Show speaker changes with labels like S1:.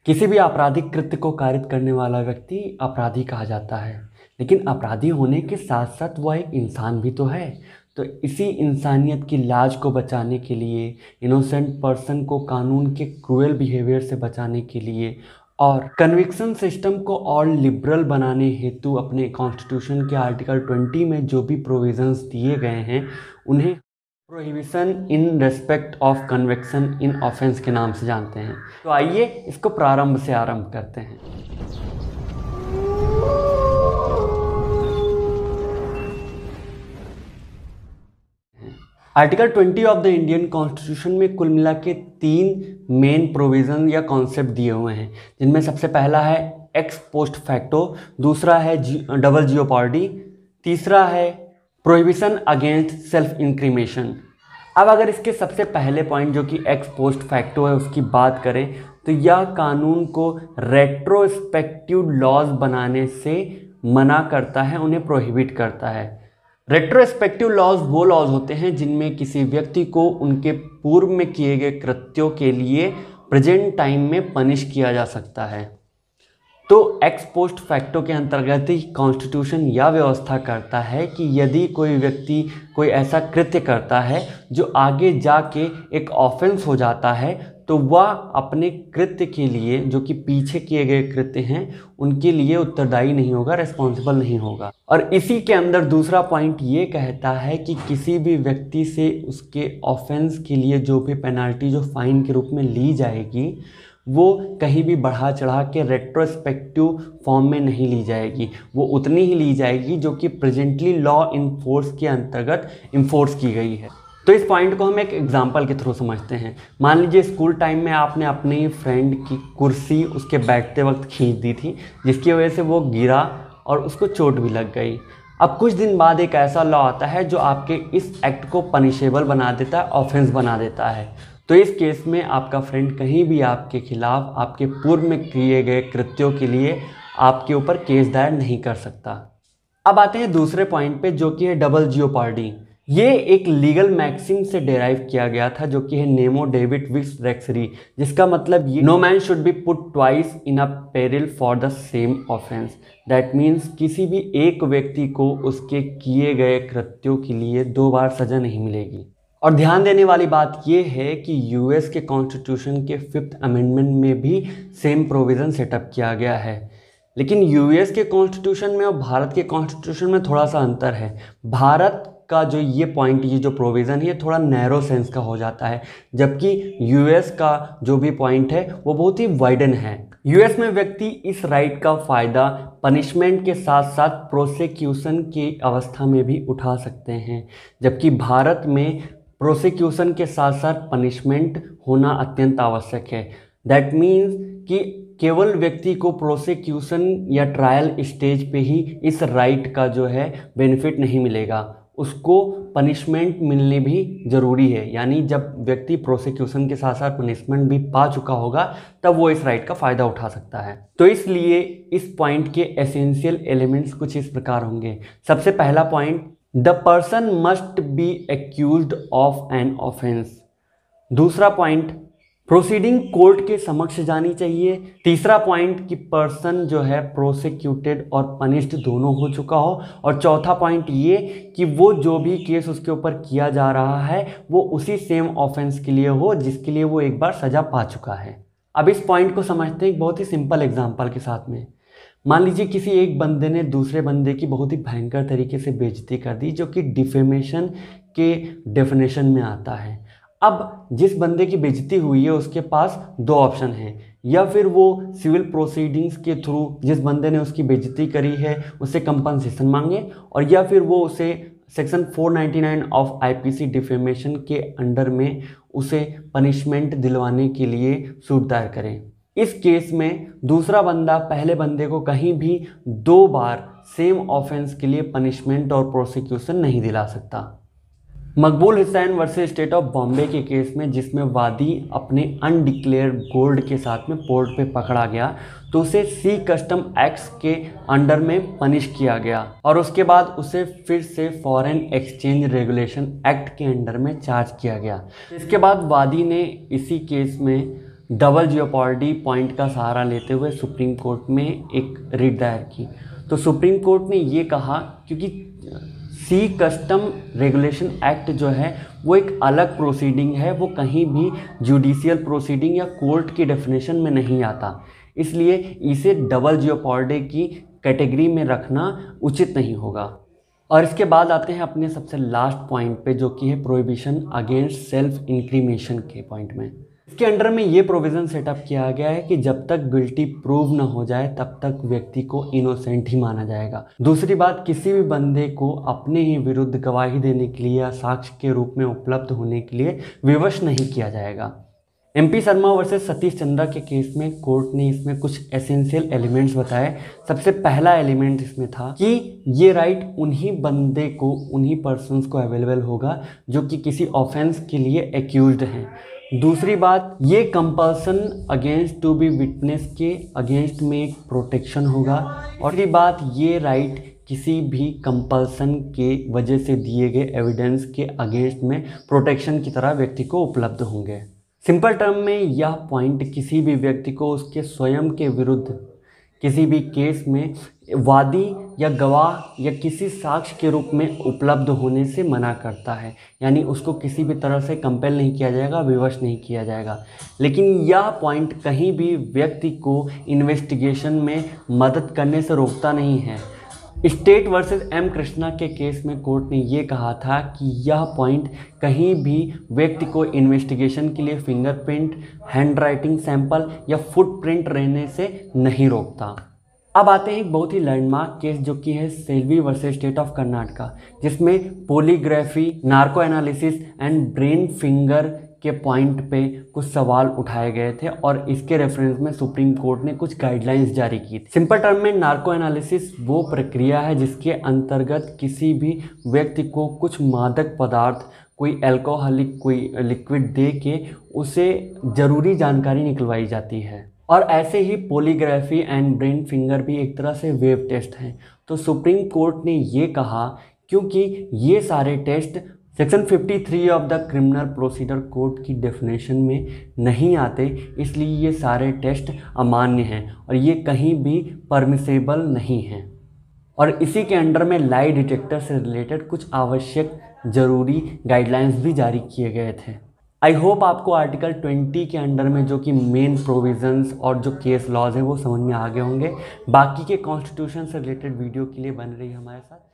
S1: किसी भी आपराधिक कृत्य को कारित करने वाला व्यक्ति अपराधी कहा जाता है, लेकिन अपराधी होने के साथ साथ वह एक इंसान भी तो है। तो इसी इंसानियत की लाज को बचाने के लिए, इनोसेंट पर्सन को कानून के क्रूएल बिहेवियर से बचाने के लिए और कन्विक्शन सिस्टम को और लिबरल बनाने हेतु अपने कॉन्स्टिट्यूशन के आर्टिकल 20 में जो भी प्रोविजंस दिए गए हैं उन्हें prohibition in respect of conviction in offence के नाम से जानते हैं। तो आइए इसको प्रारंभ से आरंभ करते हैं। Article 20 of the Indian constitution में कुल मिला के 3 मेन प्रोविज़न या कॉन्सेप्ट दिए हुए हैं, जिनमें सबसे पहला है एक्स पोस्ट फैक्टो, दूसरा है डबल जियोपार्डी, तीसरा है प्रोहिबिशन अगेंस्ट सेल्फ इंक्रीमेशन। अब अगर इसके सबसे पहले पॉइंट जो कि एक्स पोस्ट फैक्टो है उसकी बात करें तो यह कानून को रेट्रोस्पेक्टिव लॉज बनाने से मना करता है, उन्हें प्रोहिबिट करता है। रेट्रोस्पेक्टिव लॉज वो लॉज होते हैं जिनमें किसी व्यक्ति को उनके पूर्व में किए गए कृत्यों के लिए प्रेजेंट टाइम में पनिश किया जा सकता है। तो एक्स पोस्ट फैक्टो के अंतर्गत ही कॉन्स्टिट्यूशन यह व्यवस्था करता है कि यदि कोई व्यक्ति कोई ऐसा कृत्य करता है जो आगे जाके एक ऑफेंस हो जाता है तो वह अपने कृत्य के लिए, जो कि पीछे किए गए कृत्य हैं, उनके लिए उत्तरदायी नहीं होगा, रिस्पॉन्सिबल नहीं होगा। और इसी के अंदर दूसरा पॉइंट ये कहता है कि किसी भी व्यक्ति से उसके ऑफेंस के लिए जो भी पेनाल्टी जो फाइन के रूप में ली जाएगी वो कहीं भी बढ़ा चढ़ा के रेट्रोस्पेक्टिव फॉर्म में नहीं ली जाएगी, वो उतनी ही ली जाएगी जो कि प्रेजेंटली लॉ इन फोर्स के अंतर्गत इन्फोर्स की गई है। तो इस पॉइंट को हम एक एग्जांपल के थ्रू समझते हैं। मान लीजिए स्कूल टाइम में आपने अपने फ्रेंड की कुर्सी उसके बैठते वक्त खींच दी थी, जिसकी वजह से वो गिरा और उसको चोट भी लग गई। अब कुछ दिन बाद एक ऐसा लॉ आता है जो आपके इस एक्ट को पनिशेबल बना देता है, ऑफेंस बना देता है। तो इस केस में आपका फ्रेंड कहीं भी आपके खिलाफ आपके पूर्व में किए गए कृत्यों के लिए आपके ऊपर केस दायर नहीं कर सकता। अब आते हैं दूसरे पॉइंट पे जो कि है डबल जियोपार्डी। ये एक लीगल मैक्सिम से डेराइव किया गया था जो कि है नेमो डेविड विक्स रेक्सरी, जिसका मतलब ये no man should be put twice in a peril for the same offence. That means किसी भी एक व्यक्ति को उसके किए गए कृत्यों के लिए 2 बार सजा नहीं मिलेगी। और ध्यान देने वाली बात यह है कि यूएस के कॉन्स्टिट्यूशन के 5th अमेंडमेंट में भी सेम प्रोविज़न सेटअप किया गया है, लेकिन यूएस के कॉन्स्टिट्यूशन में और भारत के कॉन्स्टिट्यूशन में थोड़ा सा अंतर है। भारत का जो ये पॉइंट, ये जो प्रोविज़न है, ये थोड़ा नैरो सेंस का हो जाता है, जबकि यूएस का जो भी पॉइंट है वो बहुत ही वाइडन है। यूएस में व्यक्ति इस राइट का फ़ायदा पनिशमेंट के साथ साथ प्रोसिक्यूशन की अवस्था में भी उठा सकते हैं, जबकि भारत में प्रोसिक्यूशन के साथ साथ पनिशमेंट होना अत्यंत आवश्यक है। दैट मीन्स कि केवल व्यक्ति को प्रोसिक्यूशन या ट्रायल स्टेज पे ही इस राइट का जो है बेनिफिट नहीं मिलेगा, उसको पनिशमेंट मिलने भी ज़रूरी है। यानी जब व्यक्ति प्रोसिक्यूशन के साथ साथ पनिशमेंट भी पा चुका होगा तब वो इस राइट का फ़ायदा उठा सकता है। तो इसलिए इस पॉइंट के एसेंशियल एलिमेंट्स कुछ इस प्रकार होंगे। सबसे पहला point, the person must be accused of an offence. दूसरा पॉइंट, प्रोसीडिंग कोर्ट के समक्ष जानी चाहिए। तीसरा पॉइंट कि पर्सन जो है प्रोसिक्यूटेड और पनिश्ड दोनों हो चुका हो। और चौथा पॉइंट ये कि वो जो भी केस उसके ऊपर किया जा रहा है वो उसी सेम ऑफेंस के लिए हो जिसके लिए वो एक बार सज़ा पा चुका है। अब इस पॉइंट को समझते हैं एक बहुत ही सिंपल एग्जाम्पल के साथ में। मान लीजिए किसी एक बंदे ने दूसरे बंदे की बहुत ही भयंकर तरीके से बेइज्जती कर दी, जो कि डिफेमेशन के डेफिनेशन में आता है। अब जिस बंदे की बेइज्जती हुई है उसके पास 2 ऑप्शन हैं, या फिर वो सिविल प्रोसीडिंग्स के थ्रू जिस बंदे ने उसकी बेइज्जती करी है उससे कंपनसेशन मांगे, और या फिर वो उसे सेक्शन 499 ऑफ आईपीसी डिफेमेशन के अंडर में उसे पनिशमेंट दिलवाने के लिए सूट दायर करें। इस केस में दूसरा बंदा पहले बंदे को कहीं भी 2 बार सेम ऑफेंस के लिए पनिशमेंट और प्रोसिक्यूशन नहीं दिला सकता। मकबूल Hussain versus state of Bombay के केस में, जिसमें वादी अपने अनडिक्लेयर्ड गोल्ड के साथ में पोर्ट पे पकड़ा गया, तो उसे सी कस्टम एक्ट्स के अंडर में पनिश किया गया और उसके बाद उसे फिर से फॉरेन एक्सचेंज रेगुलेशन एक्ट के अंडर में चार्ज किया गया। इसके बाद वादी ने इसी केस में डबल जियोपॉर्डी पॉइंट का सहारा लेते हुए सुप्रीम कोर्ट में एक रिट दायर की। तो सुप्रीम कोर्ट ने ये कहा क्योंकि सी कस्टम रेगुलेशन एक्ट जो है वो एक अलग प्रोसीडिंग है, वो कहीं भी जुडिशियल प्रोसीडिंग या कोर्ट की डेफिनेशन में नहीं आता, इसलिए इसे डबल जियोपॉर्डी की कैटेगरी में रखना उचित नहीं होगा। और इसके बाद आते हैं अपने सबसे लास्ट पॉइंट पे, जो कि है प्रोहिबिशन अगेंस्ट सेल्फ इंक्रीमेशन के पॉइंट में। इसके अंडर में ये प्रोविज़न सेटअप किया गया है कि जब तक गिल्टी प्रूव ना हो जाए तब तक व्यक्ति को इनोसेंट ही माना जाएगा। दूसरी बात, किसी भी बंदे को अपने ही विरुद्ध गवाही देने के लिए या साक्ष्य के रूप में उपलब्ध होने के लिए विवश नहीं किया जाएगा। MP शर्मा वर्सेस सतीश चंद्रा के केस में कोर्ट ने इसमें कुछ एसेंशियल एलिमेंट्स बताए। सबसे पहला एलिमेंट इसमें था कि ये राइट उन्हीं बंदे को, उन्हीं पर्सन्स को अवेलेबल होगा जो कि किसी ऑफेंस के लिए एक्यूज्ड हैं। दूसरी बात, ये compulsion against to be witness के अगेंस्ट में एक प्रोटेक्शन होगा। और ये बात, ये राइट किसी भी कंपल्सन के वजह से दिए गए एविडेंस के अगेंस्ट में प्रोटेक्शन की तरह व्यक्ति को उपलब्ध होंगे। सिंपल टर्म में यह पॉइंट किसी भी व्यक्ति को उसके स्वयं के विरुद्ध किसी भी केस में वादी या गवाह या किसी साक्ष्य के रूप में उपलब्ध होने से मना करता है, यानी उसको किसी भी तरह से कंपेल नहीं किया जाएगा, विवश नहीं किया जाएगा। लेकिन यह पॉइंट कहीं भी व्यक्ति को इन्वेस्टिगेशन में मदद करने से रोकता नहीं है। स्टेट वर्सेस M कृष्णा के केस में कोर्ट ने ये कहा था कि यह पॉइंट कहीं भी व्यक्ति को इन्वेस्टिगेशन के लिए फिंगरप्रिंट, हैंडराइटिंग सैंपल या फुटप्रिंट रहने से नहीं रोकता। अब आते हैं एक बहुत ही लैंडमार्क केस जो कि है Selvi versus state of Karnataka, जिसमें polygraphy, narco analysis and brain finger के पॉइंट पे कुछ सवाल उठाए गए थे और इसके रेफरेंस में सुप्रीम कोर्ट ने कुछ गाइडलाइंस जारी की थी। सिंपल टर्म में नार्को एनालिसिस वो प्रक्रिया है जिसके अंतर्गत किसी भी व्यक्ति को कुछ मादक पदार्थ, कोई अल्कोहलिक, कोई लिक्विड दे के उसे ज़रूरी जानकारी निकलवाई जाती है। और ऐसे ही पॉलीग्राफी एंड ब्रेन फिंगर भी एक तरह से वेव टेस्ट हैं। तो सुप्रीम कोर्ट ने ये कहा क्योंकि ये सारे test section 53 of the criminal procedure code की डेफिनेशन में नहीं आते, इसलिए ये सारे टेस्ट अमान्य हैं और ये कहीं भी परमिसेबल नहीं हैं। और इसी के अंडर में लाई डिटेक्टर से रिलेटेड कुछ आवश्यक ज़रूरी गाइडलाइंस भी जारी किए गए थे। आई होप आपको आर्टिकल 20 के अंडर में जो कि मेन प्रोविजंस और जो केस लॉज हैं वो समझ में आ गए होंगे। बाकी के कॉन्स्टिट्यूशन से रिलेटेड वीडियो के लिए बन रही है हमारे साथ।